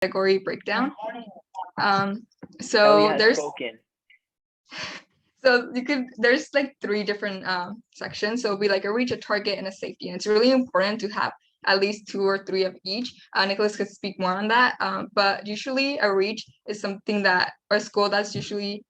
category breakdown. Ellie So has there's spoken. so you could there's like three different sections. So it'll be like a reach, a target, and a safety. And it's really important to have at least two or three of each. Nicholas could speak more on that. But usually a reach is something that a school that's usually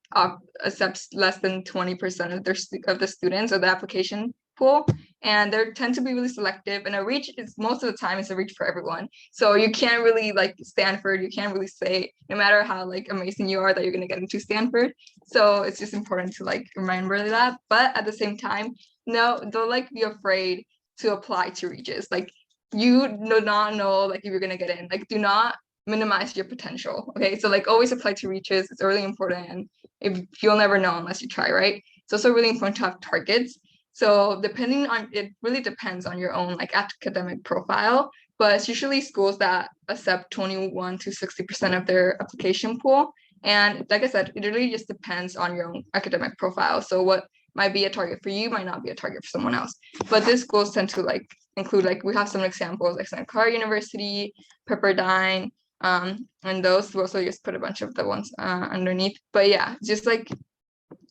accepts less than 20% of of the students or the application pool. And they tend to be really selective. And a reach is most of the time is a reach for everyone. So you can't really like Stanford, you can't really say no matter how like amazing you are that you're gonna get into Stanford. So it's just important to like remember that. But at the same time, no, don't like be afraid to apply to reaches. Like you do not know like if you're gonna get in. Like do not minimize your potential. Okay. So like always apply to reaches. It's really important. And if you'll never know unless you try, right? It's also really important to have targets. So depending on it really depends on your own like academic profile. But it's usually schools that accept 21 to 60% of their application pool. And like I said, it really just depends on your own academic profile. So what might be a target for you might not be a target for someone else. But these schools tend to like include like we have some examples like Santa Clara University, Pepperdine, and those. We also just put a bunch of the ones underneath. But yeah, just like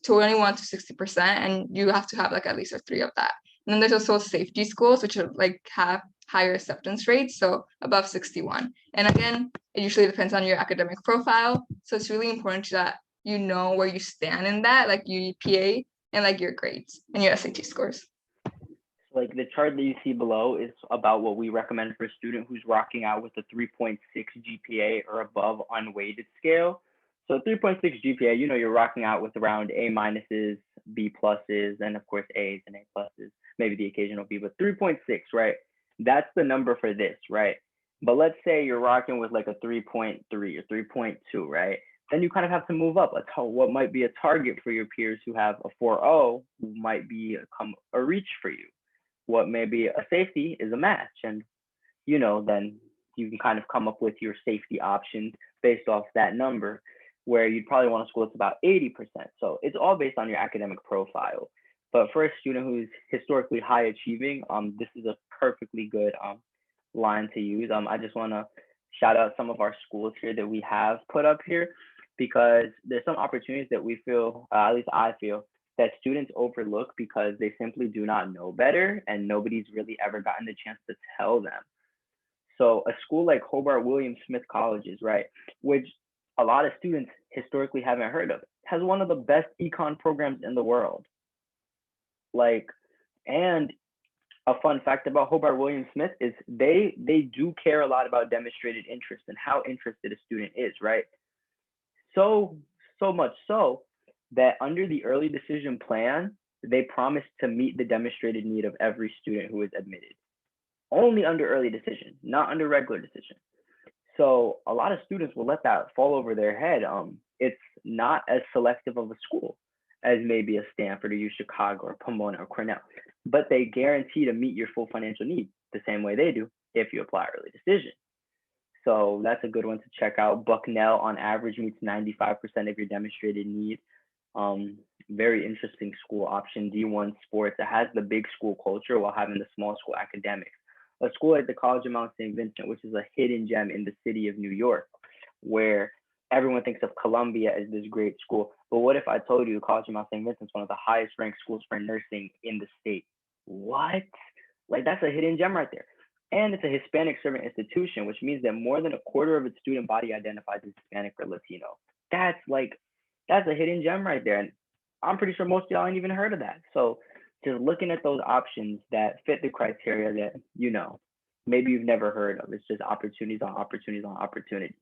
21 to 60%, and you have to have like at least three of that. And then there's also safety schools, which are like have higher acceptance rates, so above 61. And again, it usually depends on your academic profile. So it's really important that you know where you stand in that, like your GPA and like your grades and your SAT scores. Like the chart that you see below is about what we recommend for a student who's rocking out with a 3.6 GPA or above on weighted scale. So 3.6 GPA, you know, you're rocking out with around A minuses, B pluses, and of course A's and A pluses, maybe the occasional B, but 3.6, right? That's the number for this, right? But let's say you're rocking with like a 3.3 or 3.2, right? Then you kind of have to move up. What might be a target for your peers who have a 4.0, who might be a reach for you. What may be a safety is a match. And, you know, then you can kind of come up with your safety options based off that number, where you'd probably want a school that's about 80%. So it's all based on your academic profile. But for a student who's historically high achieving, this is a perfectly good line to use. I just want to shout out some of our schools here that we have put up here, because there's some opportunities that we feel, at least I feel, that students overlook because they simply do not know better and nobody's really ever gotten the chance to tell them. So a school like Hobart William Smith Colleges, right, which a lot of students historically haven't heard of, has one of the best econ programs in the world. Like, and a fun fact about Hobart William Smith is they do care a lot about demonstrated interest and how interested a student is, right? So much so that under the early decision plan, they promised to meet the demonstrated need of every student who is admitted. Only under early decision, not under regular decision. So a lot of students will let that fall over their head. It's not as selective of a school as maybe a Stanford or U Chicago or Pomona or Cornell, but they guarantee to meet your full financial needs the same way they do if you apply early decision. So that's a good one to check out. Bucknell on average meets 95% of your demonstrated need. Very interesting school option. D1 sports. It has the big school culture while having the small school academics. A school like the College of Mount St. Vincent, which is a hidden gem in the city of New York, where everyone thinks of Columbia as this great school. But what if I told you the College of Mount St. Vincent is one of the highest ranked schools for nursing in the state? What? Like, that's a hidden gem right there. And it's a Hispanic serving institution, which means that more than a quarter of its student body identifies as Hispanic or Latino. That's a hidden gem right there. And I'm pretty sure most of y'all ain't even heard of that. So just looking at those options that fit the criteria that, you know, maybe you've never heard of. It's just opportunities on opportunities on opportunities.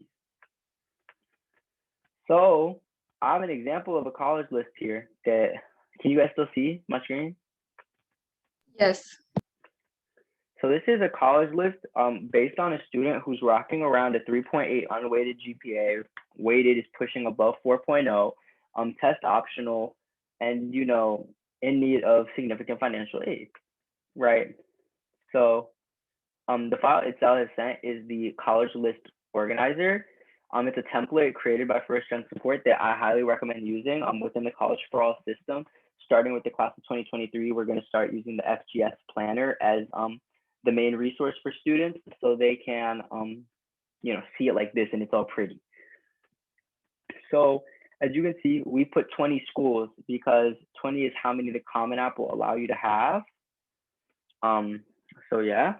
So I have an example of a college list here that, can you guys still see my screen? Yes. So this is a college list based on a student who's rocking around a 3.8 unweighted GPA. Weighted is pushing above 4.0, test optional, and, you know, in need of significant financial aid, right? So the file itself is sent is the college list organizer. It's a template created by FirstGenSupport that I highly recommend using within the College for All system. Starting with the class of 2023, we're going to start using the FGS planner as the main resource for students, so they can, see it like this and it's all pretty. So as you can see, we put 20 schools because 20 is how many the Common App will allow you to have. So yeah,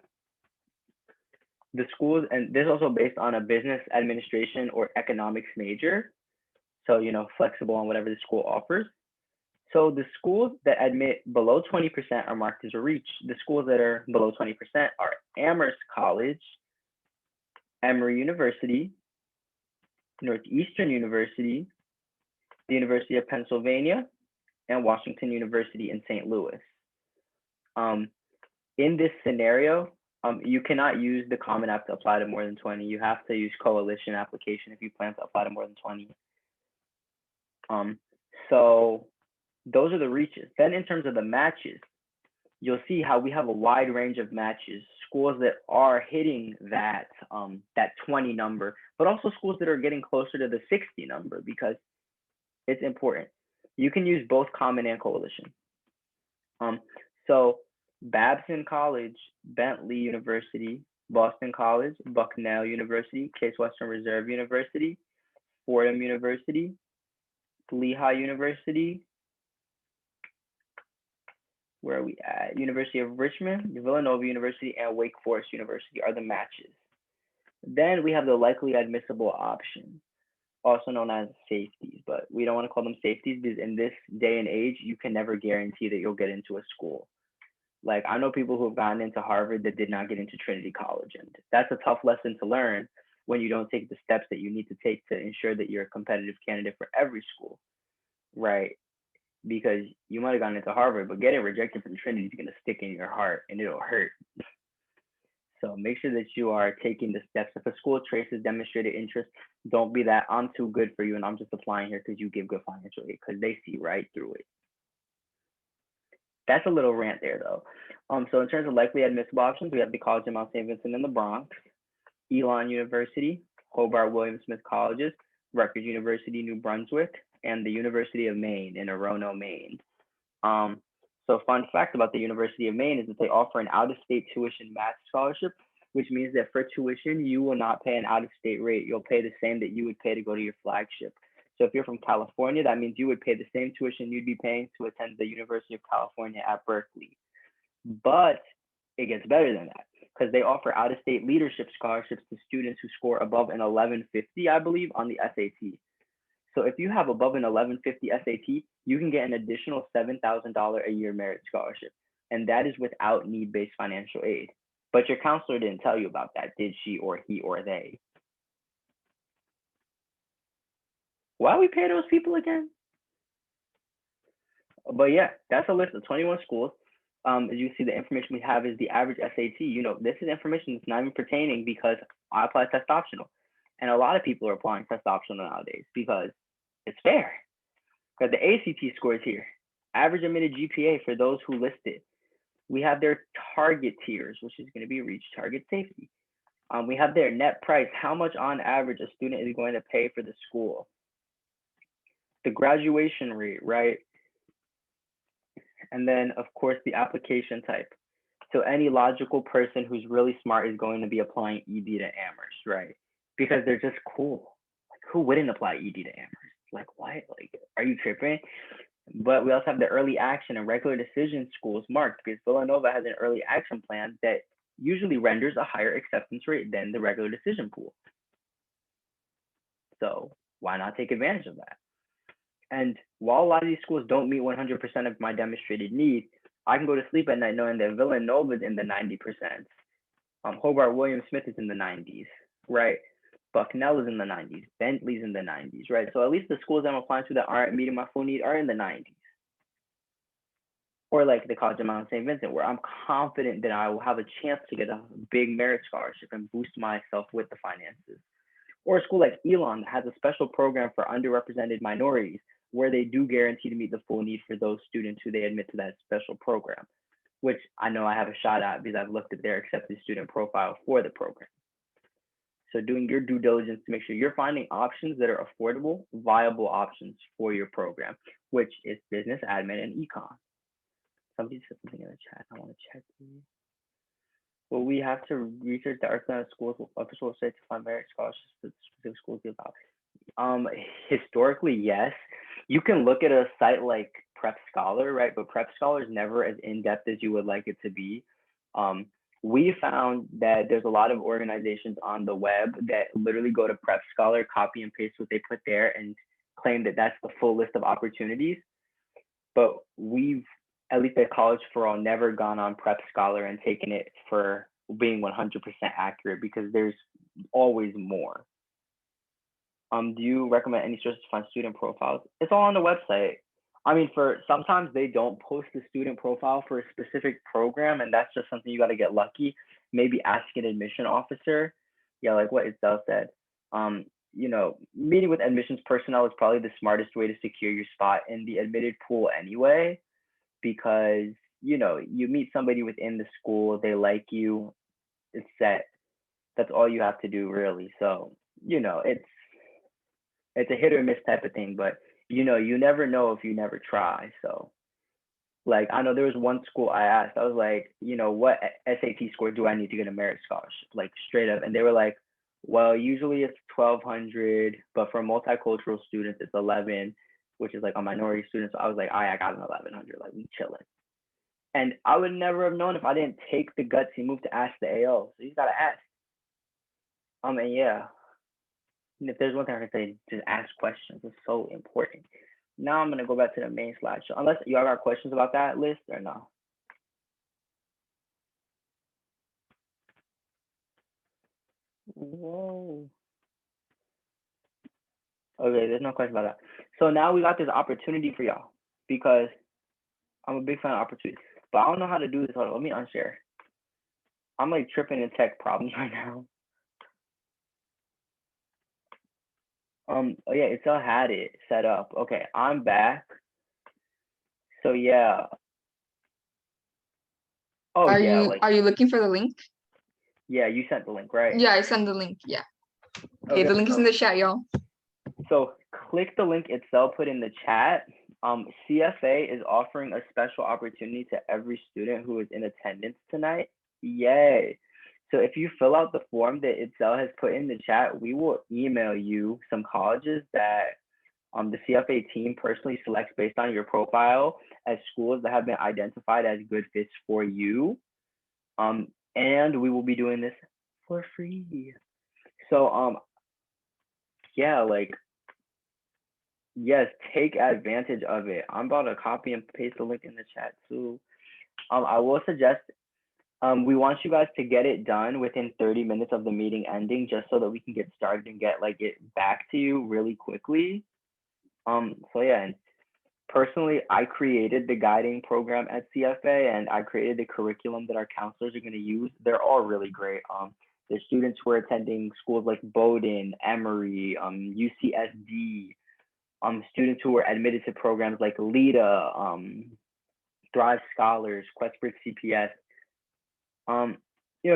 the schools, and this is also based on a business administration or economics major. So, flexible on whatever the school offers. So the schools that admit below 20% are marked as a reach. The schools that are below 20% are Amherst College, Emory University, Northeastern University, the University of Pennsylvania, and Washington University in St. Louis. In this scenario, you cannot use the Common App to apply to more than 20. You have to use coalition application if you plan to apply to more than 20. So those are the reaches. Then in terms of the matches, you'll see how we have a wide range of matches, schools that are hitting that 20 number, but also schools that are getting closer to the 60 number because it's important. You can use both common and coalition. So Babson College, Bentley University, Boston College, Bucknell University, Case Western Reserve University, Fordham University, Lehigh University, where are we at? University of Richmond, Villanova University, and Wake Forest University are the matches. Then we have the likely admissible options, also known as safeties, but we don't want to call them safeties because in this day and age, you can never guarantee that you'll get into a school. Like I know people who have gotten into Harvard that did not get into Trinity College, and that's a tough lesson to learn when you don't take the steps that you need to take to ensure that you're a competitive candidate for every school, right? Because you might have gotten into Harvard, but getting rejected from Trinity is going to stick in your heart and it'll hurt. So make sure that you are taking the steps. If a school traces demonstrated interest, don't be that I'm too good for you and I'm just applying here because you give good financial aid, because they see right through it. That's a little rant there though. So in terms of likely admissible options, we have the College of Mount St. Vincent in the Bronx, Elon University, Hobart William Smith Colleges, Rutgers University, New Brunswick, and the University of Maine in Orono, Maine. So fun fact about the University of Maine is that they offer an out-of-state tuition match scholarship, which means that for tuition, you will not pay an out-of-state rate. You'll pay the same that you would pay to go to your flagship. So if you're from California, that means you would pay the same tuition you'd be paying to attend the University of California at Berkeley. But it gets better than that because they offer out-of-state leadership scholarships to students who score above an 1150, I believe, on the SAT. So if you have above an 1150 SAT, you can get an additional $7,000 a year merit scholarship. And that is without need-based financial aid. But your counselor didn't tell you about that, did she or he or they? Why we pay those people again? But yeah, that's a list of 21 schools. As you see, the information we have is the average SAT. This is information that's not even pertaining because I apply test optional. And a lot of people are applying test optional nowadays because it's fair. Because the ACT scores here, average admitted GPA for those who list it. We have their target tiers, which is going to be reach, target, safety. We have their net price, how much on average a student is going to pay for the school. The graduation rate, right? And then, of course, the application type. So any logical person who's really smart is going to be applying ED to Amherst, right? Because they're just cool. Like, who wouldn't apply ED to Amherst? Like, what? Like, are you tripping? But we also have the early action and regular decision schools marked because Villanova has an early action plan that usually renders a higher acceptance rate than the regular decision pool. So why not take advantage of that? And while a lot of these schools don't meet 100% of my demonstrated need, I can go to sleep at night knowing that Villanova is in the 90%. Hobart William Smith is in the 90s, right? Bucknell is in the 90s. Bentley's in the 90s, right? So at least the schools I'm applying to that aren't meeting my full need are in the 90s. Or like the College of Mount St. Vincent, where I'm confident that I will have a chance to get a big merit scholarship and boost myself with the finances. Or a school like Elon that has a special program for underrepresented minorities, where they do guarantee to meet the full need for those students who they admit to that special program, which I know I have a shot at because I've looked at their accepted student profile for the program. So doing your due diligence to make sure you're finding options that are affordable, viable options for your program, which is business, admin, and econ. Somebody said something in the chat. I want to check. Well, we have to research the Arts schools official website to find merit scholarships that specific schools give out. Historically, yes. You can look at a site like Prep Scholar, right? But Prep Scholar is never as in depth as you would like it to be. We found that there's a lot of organizations on the web that literally go to Prep Scholar, copy and paste what they put there, and claim that that's the full list of opportunities. But we've, at least at College for All, never gone on Prep Scholar and taken it for being 100% accurate because there's always more. Do you recommend any sources to find student profiles? It's all on the website. I mean, for sometimes they don't post the student profile for a specific program, and that's just something you got to get lucky. Maybe ask an admission officer. Yeah, like what Itzel said. Meeting with admissions personnel is probably the smartest way to secure your spot in the admitted pool anyway, because you meet somebody within the school, they like you, it's set. That's all you have to do, really. So it's a hit or miss type of thing, but you never know if you never try. So like I know there was one school I asked, I was like, what SAT score do I need to get a merit scholarship? Like straight up. And they were like, well, usually it's 1200, but for multicultural students it's 11, which is like a minority student. So I was like, I got an 1100, like we chilling. And I would never have known if I didn't take the gutsy move to ask the AO. So you gotta ask. And yeah. And if there's one thing I can say, just ask questions. It's so important. Now I'm gonna go back to the main slideshow. Unless y'all got questions about that list or no. Whoa. Okay, there's no question about that. So now we got this opportunity for y'all because I'm a big fan of opportunities, but I don't know how to do this. Hold on, let me unshare. I'm like tripping in tech problems right now. Oh yeah, it's all had it set up. Okay, I'm back. So yeah. Oh Are yeah, you like are you looking for the link? yeah, you sent the link, right? Yeah, I sent the link. Yeah. Okay, the Okay, link is in the chat, y'all. so click the link itself put in the chat. CFA is offering a special opportunity to every student who is in attendance tonight. Yay. So if you fill out the form that Itzel has put in the chat, we will email you some colleges that the CFA team personally selects based on your profile as schools that have been identified as good fits for you. And we will be doing this for free. So yeah, like yes, take advantage of it. I'm about to copy and paste the link in the chat too. I will suggest we want you guys to get it done within 30 minutes of the meeting ending, just so that we can get started and get like it back to you really quickly. So yeah, and personally, I created the guiding program at CFA, and I created the curriculum that our counselors are going to use. They're all really great. The students who are attending schools like Bowdoin, Emory, UCSD, students who were admitted to programs like LEDA, Thrive Scholars, Questbridge CPS.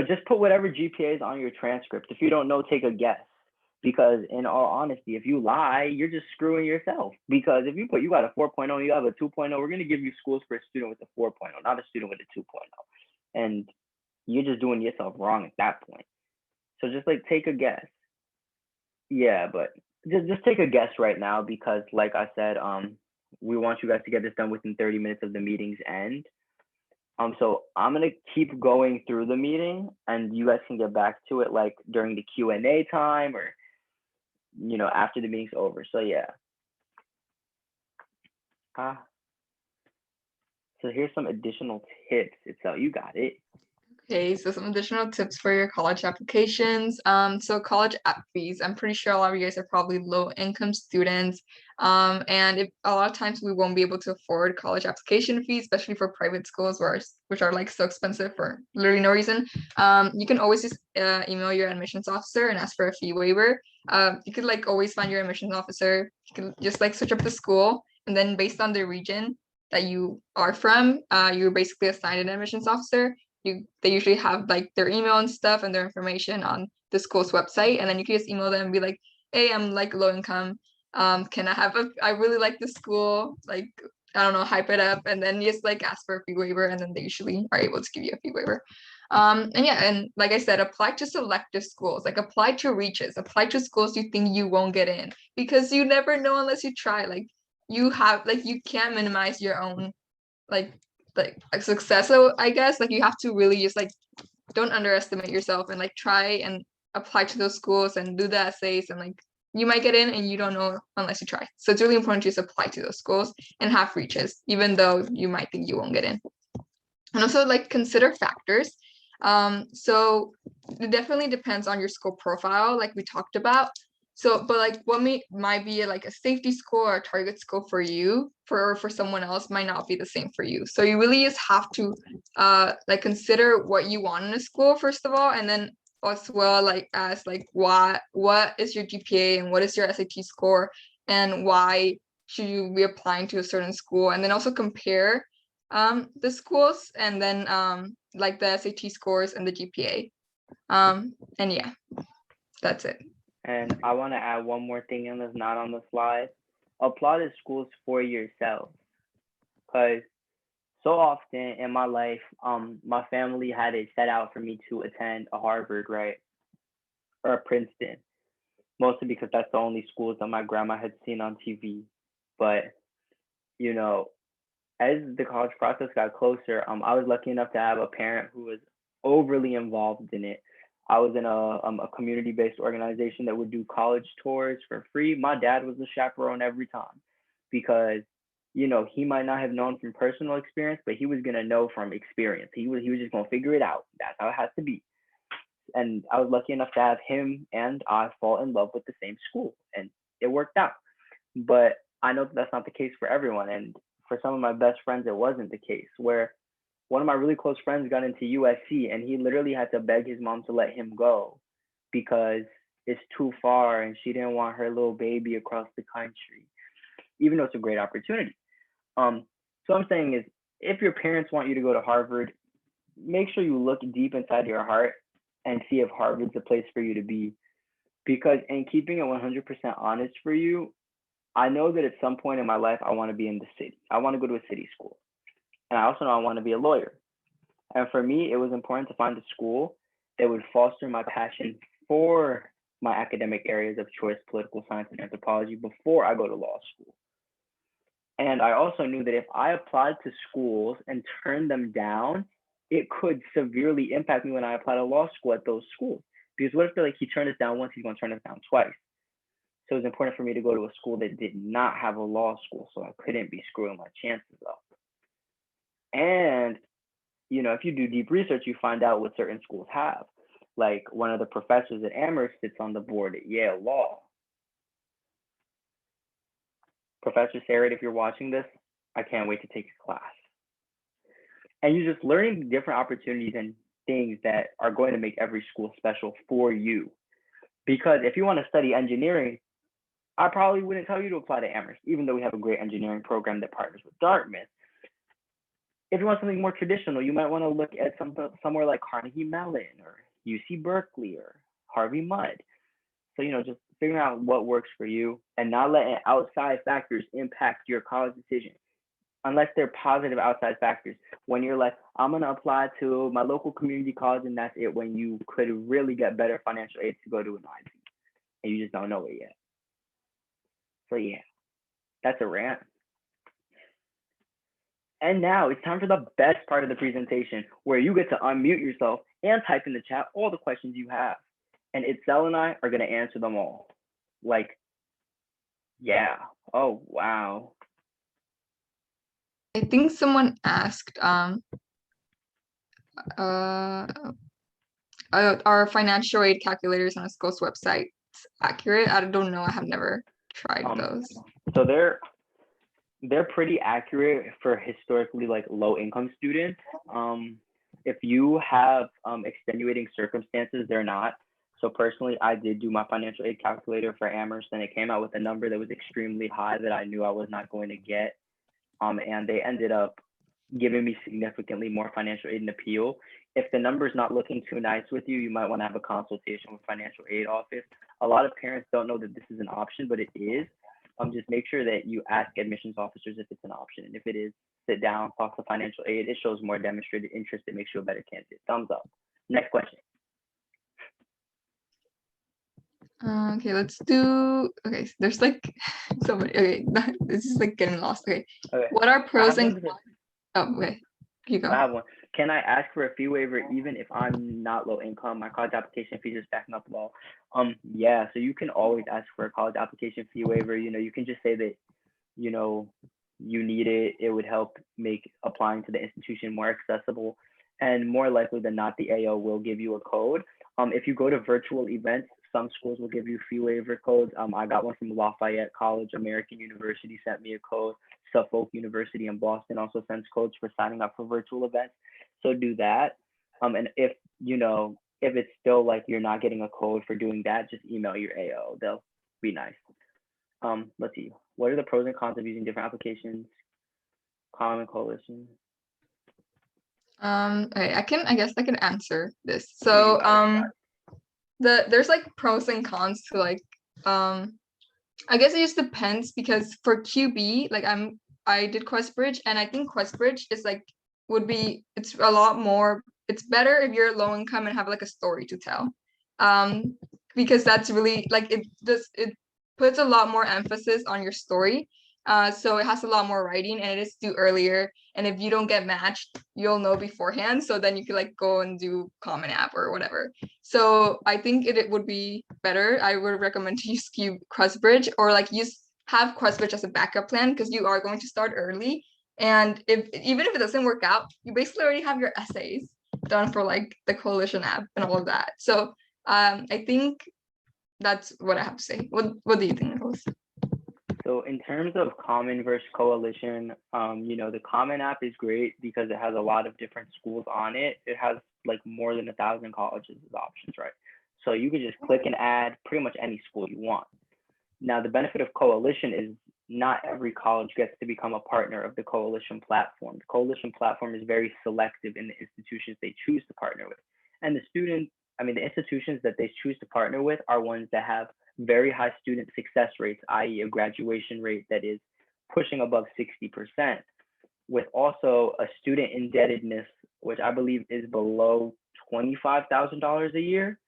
Just put whatever GPA is on your transcript. If you don't know, take a guess. Because in all honesty, if you lie, you're just screwing yourself. Because if you got a 4.0, you have a 2.0, we're going to give you schools for a student with a 4.0, not a student with a 2.0. And you're just doing yourself wrong at that point. So just like take a guess. Yeah, but just take a guess right now because like I said, we want you guys to get this done within 30 minutes of the meeting's end. So I'm gonna keep going through the meeting and you guys can get back to it like during the Q&A time or after the meeting's over. So yeah. So here's some additional tips. You got it. Okay, so some additional tips for your college applications. So college app fees. I'm pretty sure a lot of you guys are probably low income students. And if a lot of times we won't be able to afford college application fees, especially for private schools which are like so expensive for literally no reason. You can always just email your admissions officer and ask for a fee waiver. You could like always find your admissions officer. You can just like search up the school and then based on the region that you are from, you're basically assigned an admissions officer. They usually have like their email and stuff and their information on the school's website, and then you can just email them and be like, hey, I'm like low income, can I really like the school, like I don't know, hype it up, and then just like ask for a fee waiver, and then they usually are able to give you a fee waiver. And yeah, and like I said, apply to selective schools, like apply to reaches, apply to schools you think you won't get in, because you never know unless you try. Like you can't minimize your own like success. So I guess like you have to really just like don't underestimate yourself and like try and apply to those schools and do the essays and like you might get in and you don't know unless you try. So it's really important to just apply to those schools and have reaches, even though you might think you won't get in. And also like consider factors. So it definitely depends on your school profile, like we talked about. So, but like what might be like a safety score or a target score for you, for someone else might not be the same for you. So you really just have to like consider what you want in a school first of all, and then as well like ask like what is your GPA and what is your SAT score and why should you be applying to a certain school, and then also compare the schools and then like the SAT scores and the GPA. And yeah, that's it. And I want to add one more thing in that's not on the slide. Apply to schools for yourself. Because so often in my life, my family had it set out for me to attend a Harvard, right? Or a Princeton. Mostly because that's the only schools that my grandma had seen on TV. But, you know, as the college process got closer, I was lucky enough to have a parent who was overly involved in it. I was in a community-based organization that would do college tours for free. My dad was the chaperone every time because, he might not have known from personal experience, but he was gonna know from experience. He was just gonna figure it out. That's how it has to be. And I was lucky enough to have him and I fall in love with the same school, and it worked out. But I know that that's not the case for everyone, and for some of my best friends, it wasn't the case. Where one of my really close friends got into USC, and he literally had to beg his mom to let him go because it's too far, and she didn't want her little baby across the country, even though it's a great opportunity. So I'm saying is, if your parents want you to go to Harvard, make sure you look deep inside your heart and see if Harvard's the place for you to be. Because in keeping it 100% honest for you, I know that at some point in my life, I want to be in the city. I want to go to a city school. And I also know I want to be a lawyer. And for me, it was important to find a school that would foster my passion for my academic areas of choice, political science and anthropology, before I go to law school. And I also knew that if I applied to schools and turned them down, it could severely impact me when I apply to law school at those schools. Because what if they're like, he turned us down once, he's going to turn us down twice? So it was important for me to go to a school that did not have a law school, so I couldn't be screwing my chances up. And, if you do deep research, you find out what certain schools have. Like one of the professors at Amherst sits on the board at Yale Law. Professor Sarah, if you're watching this, I can't wait to take your class. And you're just learning different opportunities and things that are going to make every school special for you. Because if you want to study engineering, I probably wouldn't tell you to apply to Amherst, even though we have a great engineering program that partners with Dartmouth. If you want something more traditional, you might want to look at somewhere like Carnegie Mellon or UC Berkeley or Harvey Mudd. So, just figuring out what works for you and not letting outside factors impact your college decision, unless they're positive outside factors. When you're like, I'm going to apply to my local community college and that's it, when you could really get better financial aid to go to an Ivy and you just don't know it yet. So yeah, that's a rant. And now it's time for the best part of the presentation, where you get to unmute yourself and type in the chat all the questions you have. And Itzel and I are going to answer them all. Like, yeah. Oh, wow. I think someone asked are financial aid calculators on a school's website accurate? I don't know. I have never tried those. So they're pretty accurate for historically like low income students. If you have extenuating circumstances, they're not. So personally, I did do my financial aid calculator for Amherst, and it came out with a number that was extremely high that I knew I was not going to get. And they ended up giving me significantly more financial aid and appeal. If the number's not looking too nice with you, you might want to have a consultation with financial aid office. A lot of parents don't know that this is an option, but it is. just make sure that you ask admissions officers if it's an option. And if it is, sit down, talk to financial aid. It shows more demonstrated interest. It makes you a better candidate. Thumbs up. Next question. Okay, let's do. Okay, there's like so many. Okay, this is like getting lost. Okay, Okay. what are I pros have and one. cons? Oh, okay, you I go. have one. Can I ask for a fee waiver even if I'm not low income? My college application fee is backing up low. Yeah, so you can always ask for a college application fee waiver. You can just say that, you know, you need it. It would help make applying to the institution more accessible. And more likely than not, the AO will give you a code. If you go to virtual events, some schools will give you fee waiver codes. I got one from Lafayette College. American University sent me a code. Suffolk University in Boston also sends codes for signing up for virtual events. So do that. And if if it's still like you're not getting a code for doing that, just email your AO. They'll be nice. Let's see. What are the pros and cons of using different applications? Common coalition. Okay, I guess I can answer this. So, there's like pros and cons to like, I guess it just depends because for QB, like I did QuestBridge, and I think QuestBridge is like it's a lot more. It's better if you're low income and have like a story to tell, because that's really like it puts a lot more emphasis on your story. So it has a lot more writing, and it is due earlier. And if you don't get matched, you'll know beforehand. So then you can like go and do Common App or whatever. So I think it would be better. I would recommend to use QuestBridge or like have QuestBridge as a backup plan because you are going to start early. And even if it doesn't work out, you basically already have your essays done for like the coalition app and all of that. So I think that's what I have to say. What do you think, Nicholas? So in terms of common versus coalition, the common app is great because it has a lot of different schools on it. It has like more than 1,000 colleges as options, right? So you could just click and add pretty much any school you want. Now, the benefit of coalition is not every college gets to become a partner of the coalition platform. The coalition platform is very selective in the institutions they choose to partner with. And the institutions that they choose to partner with are ones that have very high student success rates, i.e. a graduation rate that is pushing above 60%, with also a student indebtedness, which I believe is below $25,000 a year.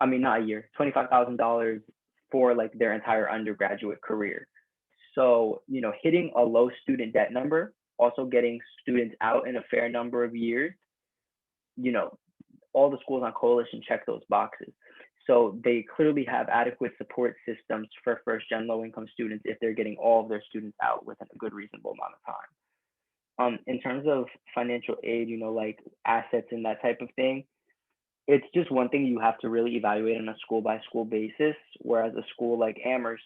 I mean, not a year, $25,000 for like their entire undergraduate career. So, hitting a low student debt number, also getting students out in a fair number of years, all the schools on coalition check those boxes. So they clearly have adequate support systems for first-gen low-income students if they're getting all of their students out within a good, reasonable amount of time. In terms of financial aid, like assets and that type of thing, it's just one thing you have to really evaluate on a school-by-school basis, whereas a school like Amherst,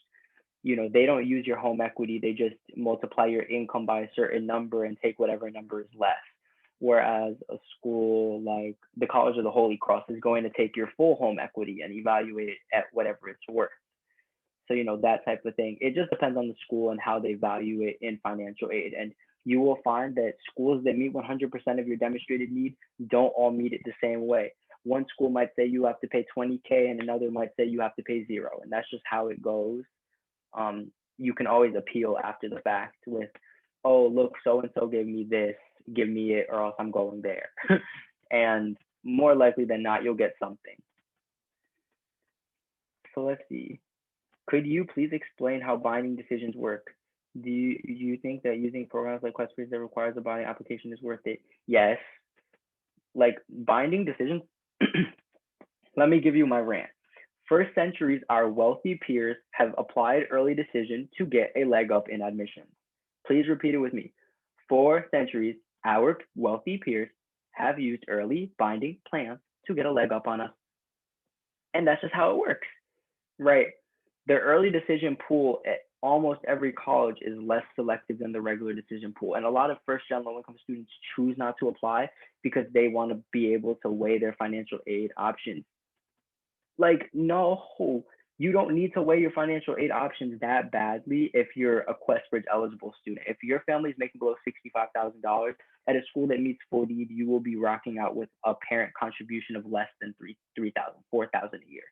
they don't use your home equity. They just multiply your income by a certain number and take whatever number is less. Whereas a school like the College of the Holy Cross is going to take your full home equity and evaluate it at whatever it's worth. So, that type of thing. It just depends on the school and how they value it in financial aid. And you will find that schools that meet 100% of your demonstrated need don't all meet it the same way. One school might say you have to pay $20K and another might say you have to pay $0. And that's just how it goes. You can always appeal after the fact with, oh, look, so-and-so gave me this, give me it, or else I'm going there. And more likely than not, you'll get something. So let's see. Could you please explain how binding decisions work? Do you think that using programs like QuestBridge that requires a binding application is worth it? Yes. Like binding decisions, let me give you my rant. First Century's our wealthy peers have applied early decision to get a leg up in admissions. Please repeat it with me. For centuries, our wealthy peers have used early binding plans to get a leg up on us. And that's just how it works, right? The early decision pool at almost every college is less selective than the regular decision pool. And a lot of first-gen low-income students choose not to apply because they want to be able to weigh their financial aid options. Like, no, you don't need to weigh your financial aid options that badly if you're a QuestBridge eligible student. If your family is making below $65,000 at a school that meets full need, you will be rocking out with a parent contribution of less than $3,000, $4,000 a year.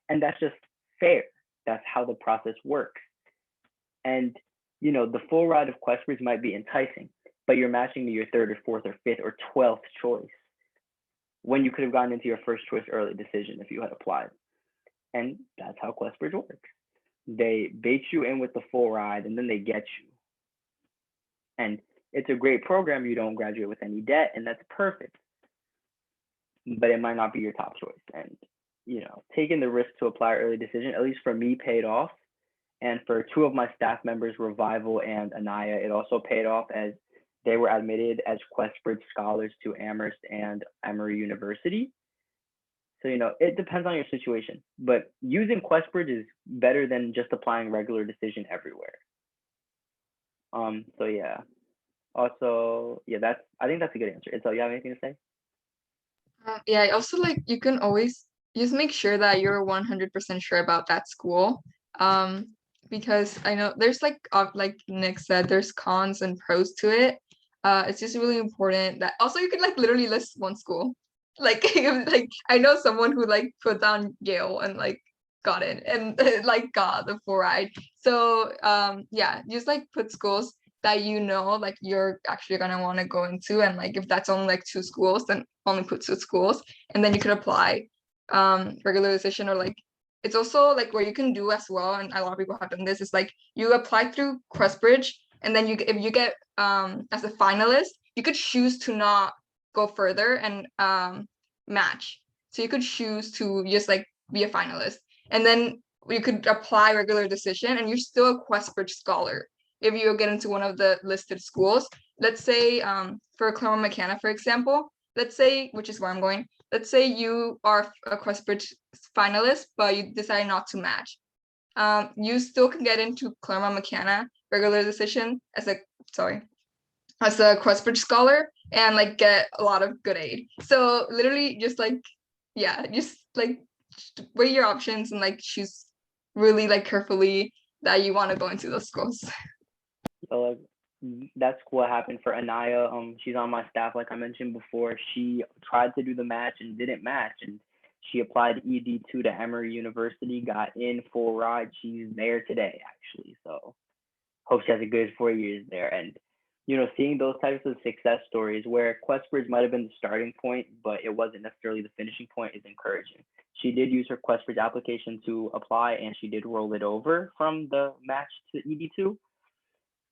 And that's just fair. That's how the process works. And the full ride of Questbridge might be enticing, but you're matching to your third or fourth or fifth or 12th choice when you could have gotten into your first choice early decision if you had applied. And that's how Questbridge works. They bait you in with the full ride and then they get you. And it's a great program. You don't graduate with any debt, and that's perfect. But it might not be your top choice. And, taking the risk to apply early decision, at least for me, paid off. And for two of my staff members, Revival and Anaya, it also paid off as they were admitted as Questbridge scholars to Amherst and Emory University. So, it depends on your situation. But using Questbridge is better than just applying regular decision everywhere. So yeah. Also, yeah, I think that's a good answer. And so you have anything to say? Yeah, also like you can always just make sure that you're 100% sure about that school. Because I know there's like Nick said, there's cons and pros to it. It's just really important that also you could like literally list one school. Like like I know someone who like put down Yale and like got in and like got the full ride. So yeah, just like put schools that like you're actually gonna want to go into, and like if that's only like two schools, then only put two schools, and then you could apply regularization, or like it's also like where you can do as well, and a lot of people have done this, is like you apply through Questbridge, and then if you get as a finalist, you could choose to not go further and match. So you could choose to just like be a finalist, and then you could apply regular decision, and you're still a Questbridge scholar if you get into one of the listed schools. Let's say for Claremont McKenna, for example, let's say, which is where I'm going, let's say you are a Questbridge finalist, but you decide not to match. You still can get into Claremont McKenna regular decision as a Questbridge scholar and like get a lot of good aid. So literally just like, yeah, just like weigh your options and like choose really like carefully that you want to go into those schools. So like that's what happened for Anaya. She's on my staff, like I mentioned before. She tried to do the match and didn't match, and she applied ED2 to Emory University, got in full ride. She's there today, actually. So hope she has a good 4 years there. And seeing those types of success stories where Questbridge might have been the starting point, but it wasn't necessarily the finishing point, is encouraging. She did use her Questbridge application to apply, and she did roll it over from the match to ED2.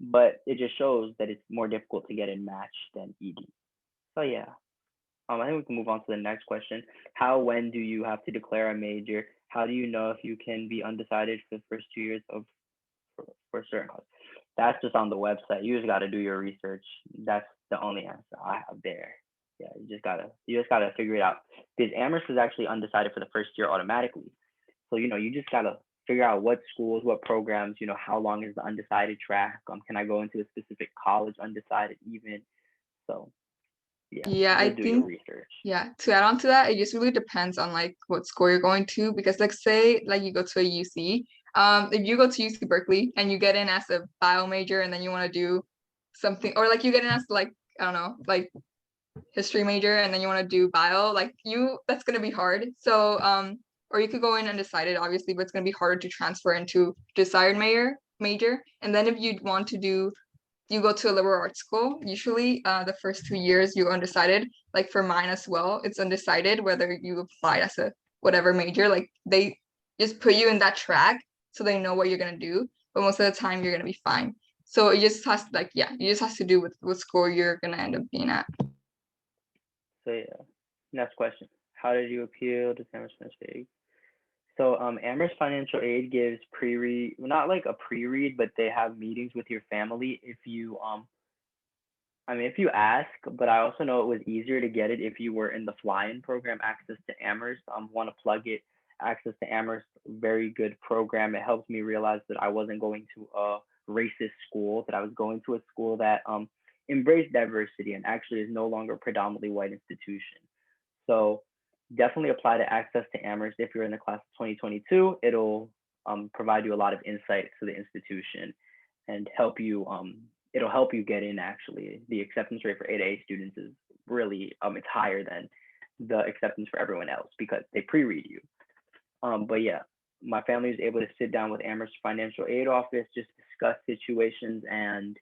But it just shows that it's more difficult to get in match than ED. So yeah, I think we can move on to the next question. When do you have to declare a major? How do you know if you can be undecided for the first 2 years for a certain cause? That's just on the website. You just got to do your research. That's the only answer I have there. Yeah, you just gotta figure it out. Because Amherst is actually undecided for the first year automatically. So you just gotta figure out what schools, what programs, how long is the undecided track? Can I go into a specific college undecided even? So Yeah, I just do your think research. yeah, to add on to that, it just really depends on like what school you're going to, because like say like you go to a UC, if you go to UC Berkeley and you get in as a bio major and then you want to do something, or like you get in as like I don't know, like history major and then you want to do bio, like that's gonna be hard. So or you could go in undecided, obviously, but it's gonna be harder to transfer into desired major. And then if you want to do you go to a liberal arts school, usually the first 2 years you're undecided. Like for mine as well, it's undecided whether you applied as a whatever major. Like they just put you in that track so they know what you're gonna do, but most of the time you're gonna be fine. So it just has you just has to do with what school you're gonna end up being at. So yeah, next question. How did you appeal to Amherst Financial Aid? So Amherst Financial Aid gives pre-read, not like a pre-read, but they have meetings with your family if you if you ask, but I also know it was easier to get it if you were in the fly-in program, Access to Amherst. Want to plug it. Access to Amherst, very good program. It helped me realize that I wasn't going to a racist school, that I was going to a school that embraced diversity and actually is no longer a predominantly white institution. So definitely apply to Access to Amherst if you're in the class of 2022. It'll provide you a lot of insight to the institution and help you it'll help you get in. Actually, the acceptance rate for A students is really it's higher than the acceptance for everyone else because they pre-read you. But yeah, my family was able to sit down with Amherst Financial Aid Office, just discuss situations and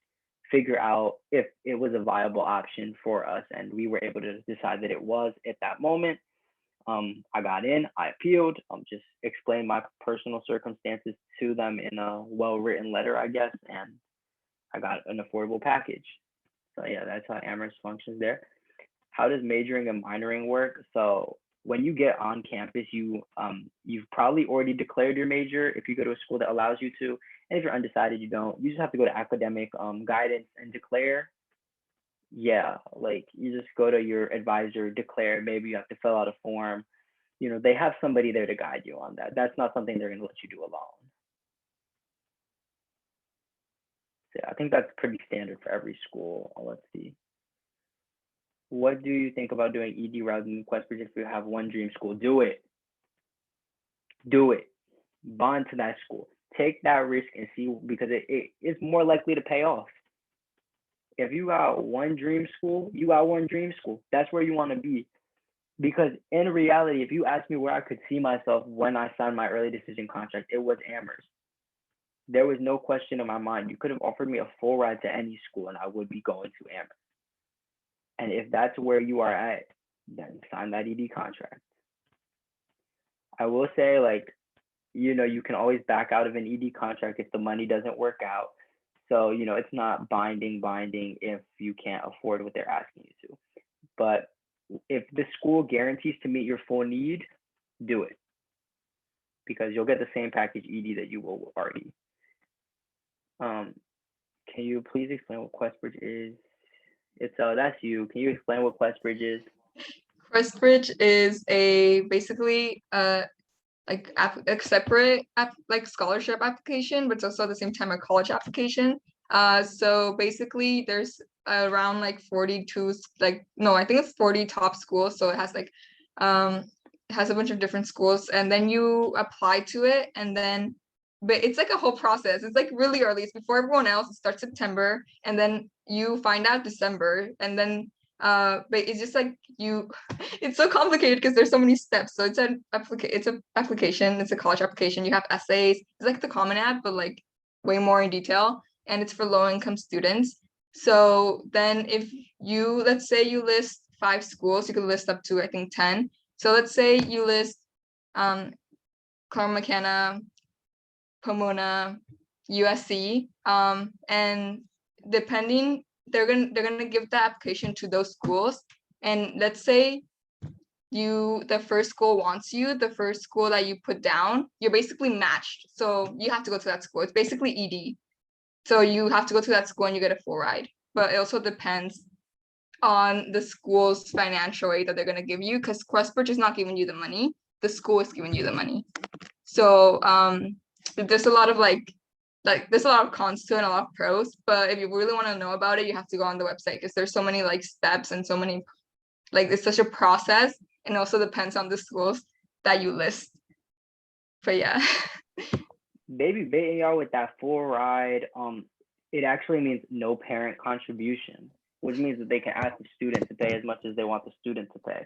figure out if it was a viable option for us. And we were able to decide that it was at that moment. I got in, I appealed, just explained my personal circumstances to them in a well-written letter, I guess, and I got an affordable package. So yeah, that's how Amherst functions there. How does majoring and minoring work? So when you get on campus, you've probably already declared your major if you go to a school that allows you to. And if you're undecided, you don't. You just have to go to academic guidance and declare. Yeah, like you just go to your advisor, declare. Maybe you have to fill out a form. You know, they have somebody there to guide you on that. That's not something they're going to let you do alone. So yeah, I think that's pretty standard for every school. Let's see. What do you think about doing ED rather than Questbridge if you have one dream school? Do it. Do it. Bond to that school. Take that risk and see, because it is more likely to pay off. If you got one dream school, you got one dream school. That's where you want to be. Because in reality, if you ask me where I could see myself when I signed my early decision contract, it was Amherst. There was no question in my mind. You could have offered me a full ride to any school and I would be going to Amherst. And if that's where you are at, then sign that ED contract. I will say, like, you know, you can always back out of an ED contract if the money doesn't work out. So, you know, it's not binding if you can't afford what they're asking you to. But if the school guarantees to meet your full need, do it. Because you'll get the same package ED that you will already. Can you please explain what Questbridge is? It's that's you. Can you explain what Questbridge is? Questbridge is basically like a separate like scholarship application, but it's also at the same time a college application. So basically there's around like 42, like, no, I think it's 40 top schools. So it has like it has a bunch of different schools, and then you apply to it, and then but it's like a whole process. It's like really early. It's before everyone else. It starts September, and then you find out December, and then but it's just like you it's so complicated because there's so many steps. So it's an application, it's a college application. You have essays. It's like the Common App, but like way more in detail, and it's for low-income students. So then if you, let's say you list 5 schools, you could list up to I think 10. So let's say you list Claremont McKenna, Pomona, USC, and depending, they're gonna give the application to those schools. And let's say the first school wants you, the first school that you put down, you're basically matched. So you have to go to that school. It's basically ED. So you have to go to that school and you get a full ride. But it also depends on the school's financial aid that they're gonna give you, because Questbridge is not giving you the money. The school is giving you the money. So there's a lot of there's a lot of cons to it and a lot of pros, but if you really want to know about it, you have to go on the website, because there's so many like steps and so many, like, it's such a process, and also depends on the schools that you list. But yeah. Baby baiting y'all with that full ride. It actually means no parent contribution, which means that they can ask the student to pay as much as they want the student to pay.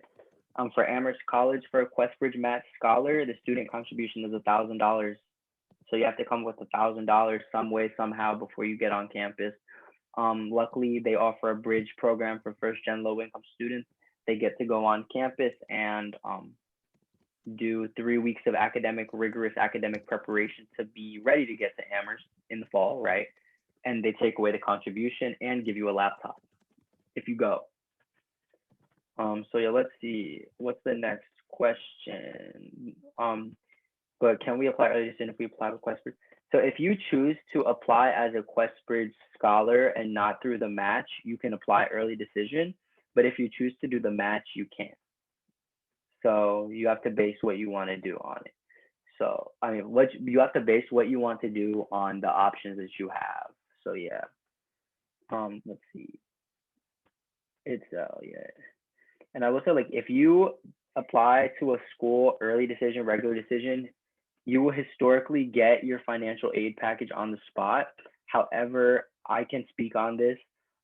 For Amherst College, for a Questbridge Match Scholar, the student contribution is $1,000. So you have to come with $1,000 some way, somehow before you get on campus. Luckily, they offer a bridge program for first-gen low-income students. They get to go on campus and do 3 weeks of rigorous academic preparation to be ready to get to Amherst in the fall, right? And they take away the contribution and give you a laptop if you go. So yeah, let's see. What's the next question? But can we apply early decision if we apply with Questbridge? So if you choose to apply as a Questbridge scholar and not through the match, you can apply early decision. But if you choose to do the match, you can't. So you have to base what you want to do on it. So I mean, you have to base what you want to do on the options that you have. So yeah. Let's see. It's yeah. And I will say, like, if you apply to a school early decision, regular decision, you will historically get your financial aid package on the spot. However, I can speak on this.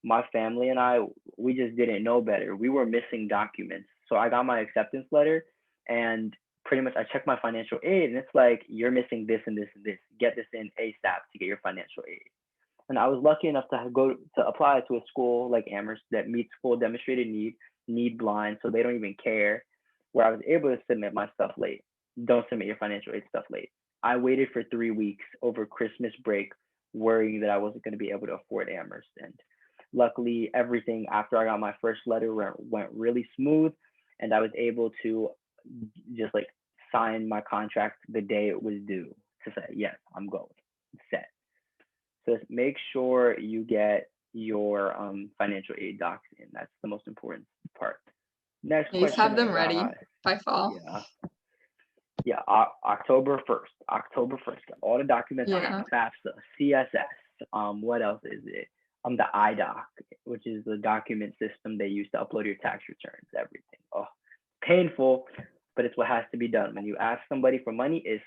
My family and I, we just didn't know better. We were missing documents. So I got my acceptance letter, and pretty much I check my financial aid and it's like, you're missing this and this and this. Get this in ASAP to get your financial aid. And I was lucky enough to go to apply to a school like Amherst that meets full demonstrated need blind, so they don't even care, where I was able to submit my stuff late. Don't submit your financial aid stuff late. I waited for 3 weeks over Christmas break, worrying that I wasn't going to be able to afford Amherst. And luckily, everything after I got my first letter went really smooth, and I was able to just like sign my contract the day it was due to say, yes, I'm going, set. So make sure you get your financial aid docs in. That's the most important part. Next Please question have them I ready got. by fall. Yeah, October 1st. October 1st. All the documents Yeah. in FAFSA, CSS. What else is it? The iDoc, which is the document system they use to upload your tax returns, everything. Oh, painful, but it's what has to be done. When you ask somebody for money, it's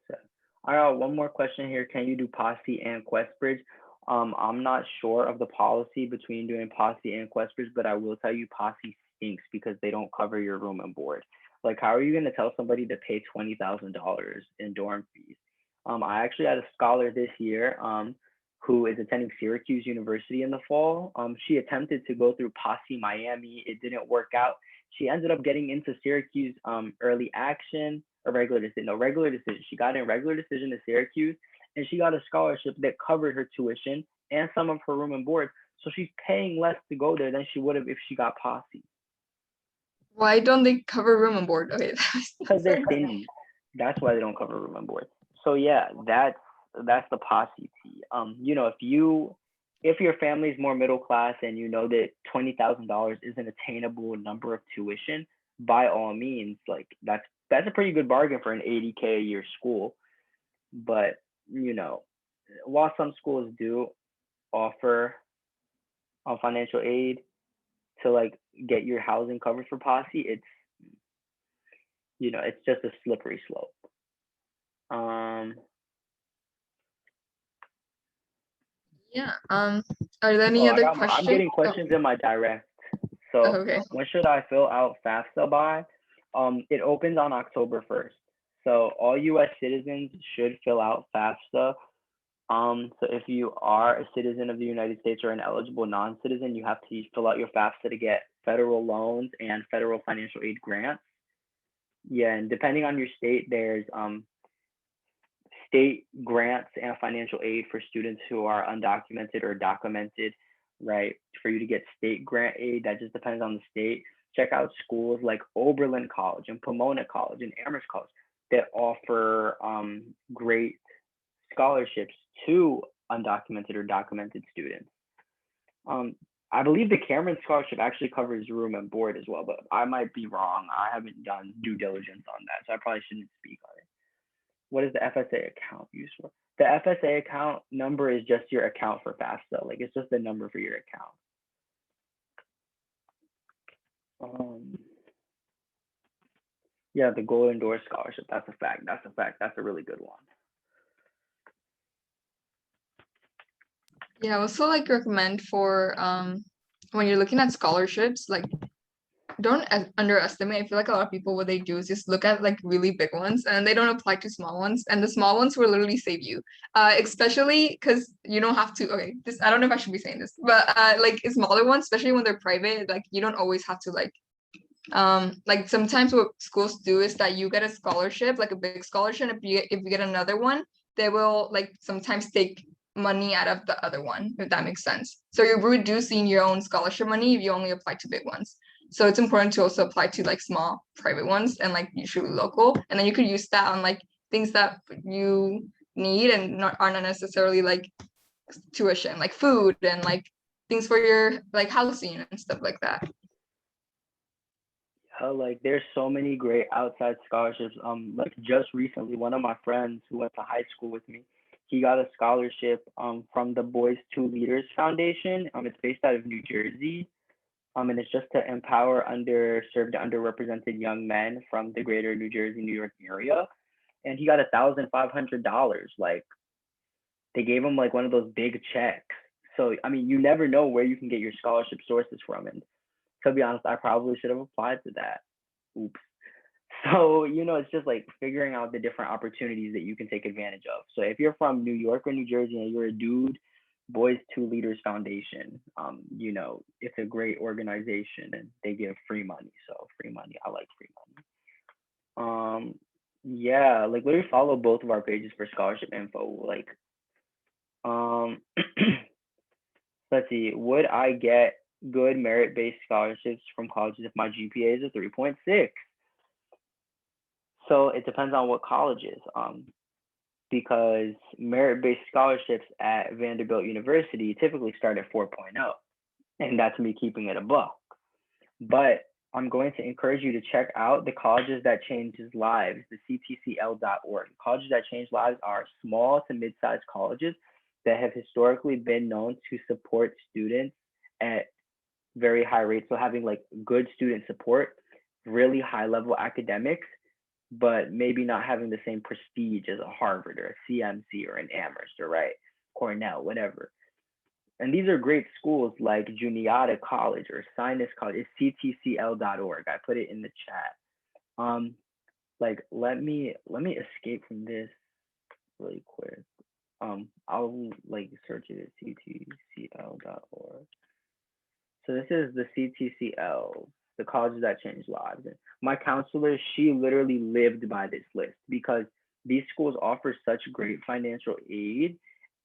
so. I got one more question here. Can you do Posse and QuestBridge? I'm not sure of the policy between doing Posse and QuestBridge, but I will tell you Posse stinks because they don't cover your room and board. Like, how are you going to tell somebody to pay $20,000 in dorm fees? I actually had a scholar this year who is attending Syracuse University in the fall. She attempted to go through Posse Miami. It didn't work out. She ended up getting into Syracuse early action or regular decision. No, regular decision. She got in regular decision to Syracuse, and she got a scholarship that covered her tuition and some of her room and board. So she's paying less to go there than she would have if she got Posse. Why don't they cover room and board? Okay. Because they're stingy. That's why they don't cover room and board. So yeah, that's the Posse tea. If your family's more middle class and you know that $20,000 is an attainable number of tuition, by all means, like that's a pretty good bargain for an $80K a year school. But while some schools do offer financial aid to like get your housing covered for Posse, it's just a slippery slope. Yeah. Are there any other questions? I'm getting questions in my direct. So okay. when should I fill out FAFSA by? It opens on October 1st. So all U.S. citizens should fill out FAFSA. So if you are a citizen of the United States or an eligible non-citizen, you have to fill out your FAFSA to get federal loans and federal financial aid grants. Yeah, and depending on your state, there's state grants and financial aid for students who are undocumented or documented, right? For you to get state grant aid, that just depends on the state. Check out schools like Oberlin College and Pomona College and Amherst College that offer great scholarships to undocumented or documented students. I believe the Cameron Scholarship actually covers room and board as well, but I might be wrong. I haven't done due diligence on that, so I probably shouldn't speak on it. What is the FSA account used for? The FSA account number is just your account for FAFSA. Like, it's just the number for your account. Yeah, the Golden Door Scholarship. That's a fact. That's a really good one. Yeah, I also like recommend for when you're looking at scholarships, like don't underestimate. I feel like a lot of people, what they do is just look at like really big ones and they don't apply to small ones. And the small ones will literally save you. Especially because you don't have to, okay, this, I don't know if I should be saying this, but like smaller ones, especially when they're private, like you don't always have to like sometimes what schools do is that you get a scholarship, like a big scholarship. If you get another one, they will like sometimes take money out of the other one, if that makes sense. So you're reducing your own scholarship money if you only apply to big ones. So it's important to also apply to like small private ones and like usually local. And then you could use that on like things that you need and are not necessarily like tuition, like food and like things for your like housing and stuff like that. Like there's so many great outside scholarships. Like just recently, one of my friends who went to high school with me, he got a scholarship from the Boys Two Leaders Foundation. It's based out of New Jersey. And it's just to empower underserved, underrepresented young men from the greater New Jersey, New York area. And he got $1,500. Like they gave him like one of those big checks. So I mean, you never know where you can get your scholarship sources from. And to be honest, I probably should have applied to that. Oops. So, it's just like figuring out the different opportunities that you can take advantage of. So if you're from New York or New Jersey and you're a dude, Boys Two Leaders Foundation, it's a great organization and they give free money. So free money, I like free money. Yeah, like literally follow both of our pages for scholarship info. Like, um, let's see, would I get good merit-based scholarships from colleges if my GPA is a 3.6? So it depends on what colleges, because merit-based scholarships at Vanderbilt University typically start at 4.0, and that's me keeping it a buck. But I'm going to encourage you to check out the Colleges That Changes Lives, the ctcl.org. Colleges That Change Lives are small to mid-sized colleges that have historically been known to support students at very high rates. So having like good student support, really high level academics, but maybe not having the same prestige as a Harvard or a CMC or an Amherst or right, Cornell, whatever. And these are great schools like Juniata College or Sinus College. It's ctcl.org. I put it in the chat. Like let me escape from this really quick. I'll like search it at ctcl.org. So this is the CTCL, the Colleges That Change Lives. And my counselor, she literally lived by this list because these schools offer such great financial aid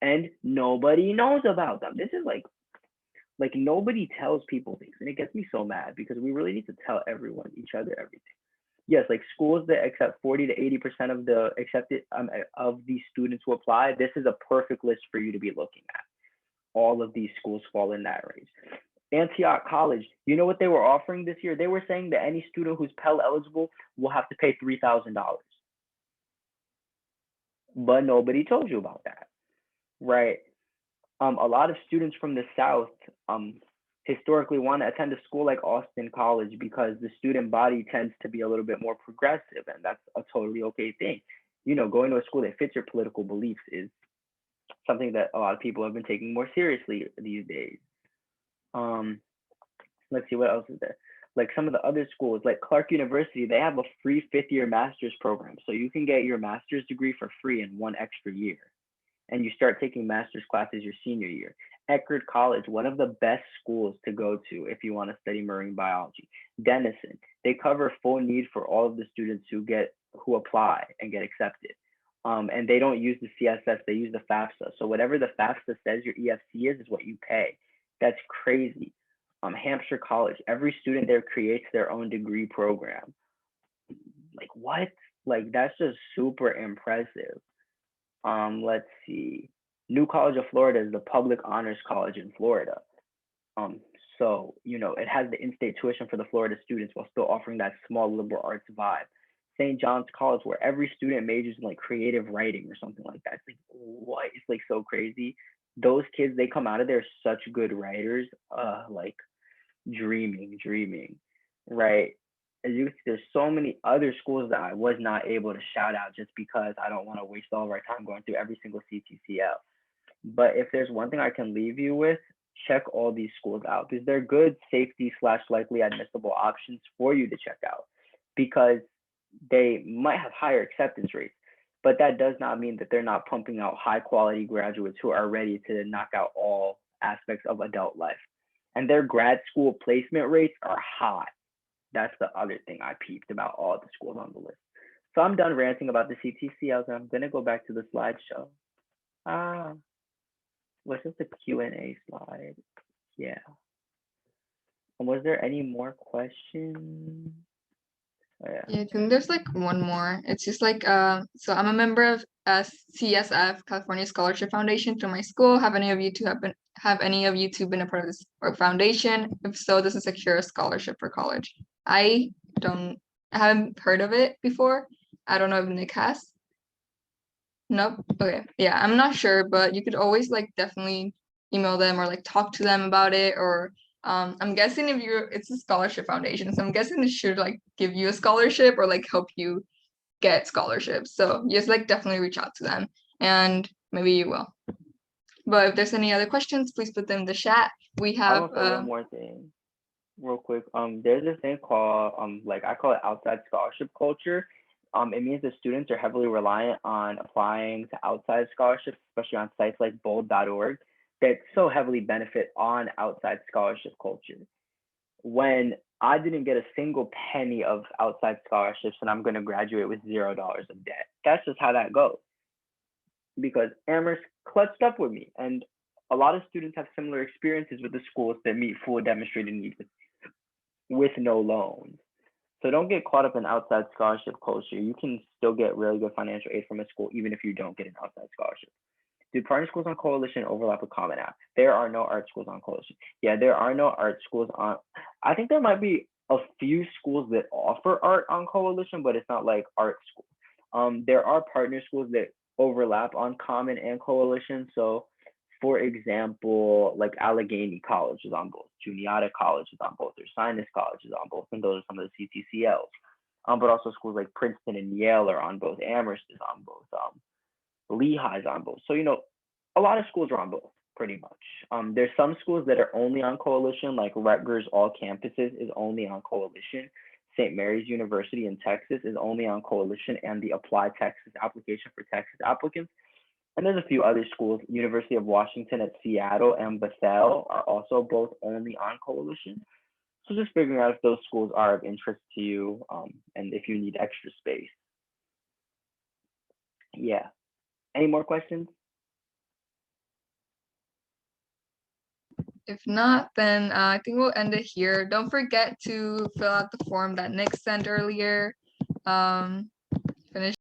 and nobody knows about them. This is like nobody tells people things, and it gets me so mad because we really need to tell everyone, each other, everything. Yes, like schools that accept 40 to 80% of the accepted of the students who apply. This is a perfect list for you to be looking at. All of these schools fall in that range. Antioch College, you know what they were offering this year? They were saying that any student who's Pell eligible will have to pay $3,000. But nobody told you about that, right? A lot of students from the South historically want to attend a school like Austin College because the student body tends to be a little bit more progressive, and that's a totally okay thing. Going to a school that fits your political beliefs is something that a lot of people have been taking more seriously these days. Let's see, what else is there? Like some of the other schools, like Clark University, they have a free fifth-year master's program. So you can get your master's degree for free in 1 extra year. And you start taking master's classes your senior year. Eckerd College, one of the best schools to go to if you want to study marine biology. Denison, they cover full need for all of the students who apply and get accepted. And they don't use the CSS, they use the FAFSA. So whatever the FAFSA says your EFC is what you pay. That's crazy. Hampshire College, every student there creates their own degree program. Like what? Like that's just super impressive. Let's see. New College of Florida is the public honors college in Florida. So it has the in-state tuition for the Florida students while still offering that small liberal arts vibe. St. John's College, where every student majors in like creative writing or something like that. It's like what? It's like so crazy. Those kids, they come out of there such good writers. Like dreaming, right? There's so many other schools that I was not able to shout out just because I don't want to waste all of our time going through every single CTCL. But if there's one thing I can leave you with, check all these schools out because they're good safety/likely admissible options for you to check out because they might have higher acceptance rates, but that does not mean that they're not pumping out high quality graduates who are ready to knock out all aspects of adult life. And their grad school placement rates are high. That's the other thing I peeped about all the schools on the list. So I'm done ranting about the CTCLs, and I'm gonna go back to the slideshow. Was this the Q&A slide? Yeah. And was there any more questions? Oh, yeah. Yeah, I think there's like one more. It's just like so I'm a member of CSF, California Scholarship Foundation, through my school. Have any of you two been a part of this foundation? If so, this is a secure scholarship for college. I haven't heard of it before. I don't know if Nick has. Nope. Okay. Yeah, I'm not sure, but you could always like definitely email them or like talk to them about it. Or I'm guessing it's a scholarship foundation, so I'm guessing it should like give you a scholarship or like help you get scholarships. So just like definitely reach out to them and maybe you will. But if there's any other questions, please put them in the chat. We I have want to say one more thing. real quick. There's this thing called like I call it outside scholarship culture. It means that students are heavily reliant on applying to outside scholarships, especially on sites like bold.org, that so heavily benefit on outside scholarship culture. When I didn't get a single penny of outside scholarships and I'm gonna graduate with $0 of debt. That's just how that goes. Because Amherst clutched up with me, and a lot of students have similar experiences with the schools that meet full demonstrated needs with no loans. So don't get caught up in outside scholarship culture. You can still get really good financial aid from a school even if you don't get an outside scholarship. Do partner schools on Coalition overlap with Common App? There are no art schools on Coalition. Yeah, there are no art schools on. I think there might be a few schools that offer art on Coalition, but it's not like art school. There are partner schools that overlap on Common and Coalition. So, for example, like Allegheny College is on both, Juniata College is on both, or Sinus College is on both, and those are some of the CTCLs. But also schools like Princeton and Yale are on both. Amherst is on both. Lehigh's on both. So, a lot of schools are on both, pretty much. There's some schools that are only on Coalition, like Rutgers All Campuses is only on Coalition. St. Mary's University in Texas is only on Coalition and the Apply Texas application for Texas applicants. And there's a few other schools, University of Washington at Seattle and Bethel are also both only on Coalition. So just figuring out if those schools are of interest to you and if you need extra space. Yeah. Any more questions? If not, then I think we'll end it here. Don't forget to fill out the form that Nick sent earlier. Finish